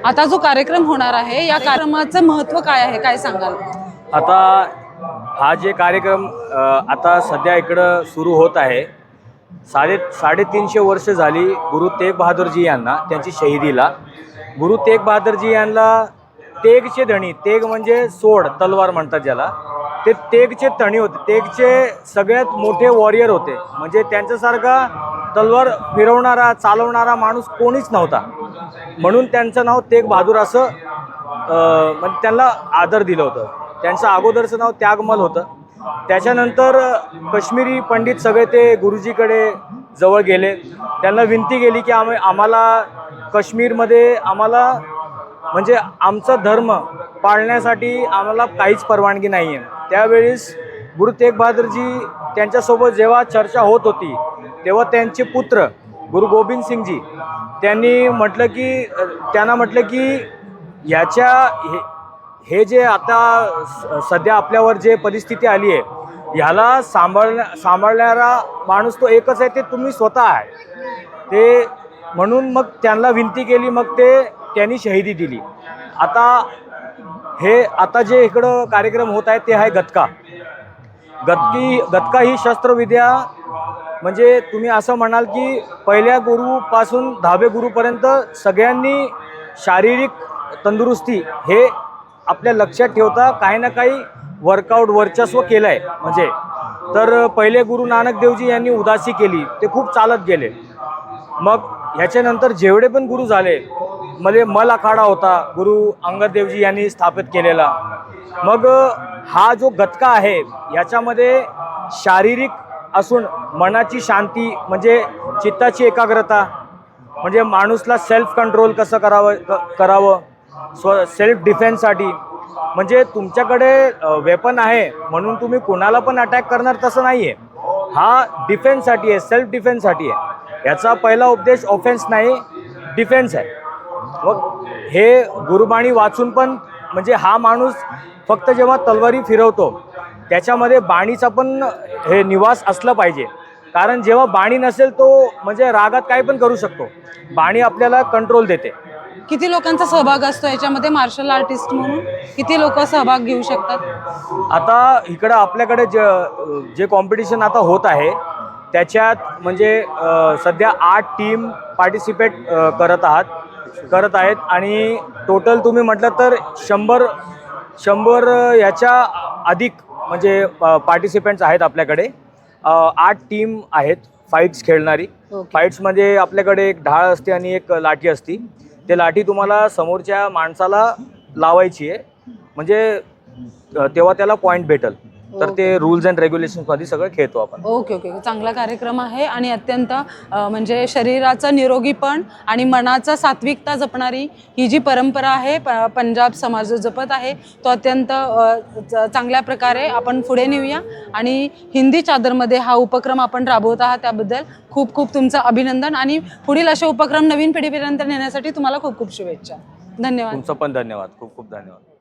आता जो कार्यक्रम होणार आहे या कार्यक्रमाचं महत्त्व काय आहे, काय सांगाल? आता हा जे कार्यक्रम आता सध्या इकडं सुरू होत आहे, 350 वर्ष झाली गुरु तेग बहादूरजी यांना, त्यांची शहीदीला. गुरु तेग बहादूरजी यांना तेगचे धणी, तेग म्हणजे सोड, तलवार म्हणतात ज्याला, ते तेगचे धणी होते. तेगचे सगळ्यात मोठे वॉरियर होते, म्हणजे त्यांच्यासारखा तलवार फिरवणारा चालवणारा माणूस कोणीच नव्हता. म्हणून त्यांचं नाव तेग बहादूर असं म्हणजे त्यांना आदर दिलं होतं. त्यांचं अगोदरचं नाव त्यागमल होतं. त्याच्यानंतर काश्मीरी पंडित सगळे ते गुरुजीकडे जवळ गेले, त्यांना विनंती केली की आम्हाला काश्मीरमध्ये आम्हाला म्हणजे आमचा धर्म पाळण्यासाठी आम्हाला काहीच परवानगी नाही आहे. त्यावेळेस गुरु तेग बहादूरजी त्यांच्यासोबत जेव्हा चर्चा होत होती तेव्हा त्यांचे पुत्र गुरु गोबिंद सिंगजी त्यांना म्हटलं की हे जे आता सध्या आपल्यावर जे परिस्थिती आली आहे, ह्याला सांभाळणारा माणूस तो एकच आहे, ते तुम्ही स्वतः आहे. ते म्हणून मग त्यांना विनंती केली, मग त्यांनी शहीदी दिली. आता जे इकडं कार्यक्रम होत आहे ते आहे गतका ही शस्त्रविद्या. म्हणजे तुम्ही असं म्हणाल की पहिल्या गुरुपासून 10वे गुरुपर्यंत सगळ्यांनी शारीरिक तंदुरुस्ती हे आपल्या लक्षात ठेवता काही ना काही वर्कआउट वर्चस्व केलं आहे. म्हणजे तर पहिले गुरु नानक देवजी यांनी उदासी केली, ते खूप चालत गेले. मग ह्याच्यानंतर जेवढे पण गुरु झाले, मल आखाडा होता गुरु अंगद देवजी यांनी स्थापित केलेला. मग हा जो गतका आहे याच्यामध्ये शारीरिक असून मनाची शांती, म्हणजे चित्ताची एकाग्रता, म्हणजे माणूसला सेल्फ कंट्रोल कसं करावं सेल्फ डिफेन्ससाठी. म्हणजे तुमच्याकडे वेपन आहे म्हणून तुम्ही कोणाला पण अटॅक करणार तसं नाही आहे. हा डिफेन्ससाठी आहे, सेल्फ डिफेन्ससाठी आहे. याचा पहिला उपदेश ऑफेन्स नाही, डिफेन्स आहे. मग हे गुरुबाणी वाचून पण म्हणजे हा माणूस फक्त जेव्हा तलवारी फिरवतो त्याच्यामध्ये बाणीचा पण हे निवास असलं पाहिजे. कारण जेव्हा बाणी नसेल तो म्हणजे रागात काही पण करू शकतो. बाणी आपल्याला कंट्रोल देते. किती लोकांचा सहभाग असतो याच्यामध्ये? मार्शल आर्टिस्ट म्हणून किती लोक सहभाग घेऊ शकतात? आता इकडं आपल्याकडे जे कॉम्पिटिशन आता होत आहे त्याच्यात म्हणजे सध्या 8 टीम पार्टिसिपेट करत आहेत आणि टोटल तुम्ही म्हटलं तर 100 याच्या अधिक म्हणजे पार्टिसिपेंट्स आहेत आपल्याकडे. 8 टीम आहेत फाईट्स खेळणारी. फाईट्समध्ये आपल्याकडे एक ढाळ असते आणि एक लाठी असती. ते लाठी तुम्हाला समोरच्या माणसाला लावायची आहे, म्हणजे तेव्हा त्याला पॉईंट भेटल. तर ते रूल्स अँड रेग्युलेशन्समध्ये सगळं खेळतो आपण. ओके. चांगला कार्यक्रम आहे आणि अत्यंत म्हणजे शरीराचं निरोगीपण आणि मनाचा सात्विकता जपणारी ही जी परंपरा आहे पंजाब समाज जो जपत आहे तो अत्यंत चांगल्या प्रकारे आपण पुढे नेऊया. आणि हिंदी चादरमध्ये हा उपक्रम आपण राबवत आहात त्याबद्दल खूप खूप तुमचं अभिनंदन. आणि पुढील असे उपक्रम नवीन पिढीपर्यंत नेण्यासाठी तुम्हाला खूप खूप शुभेच्छा. धन्यवाद. तुमचं पण धन्यवाद. खूप खूप धन्यवाद.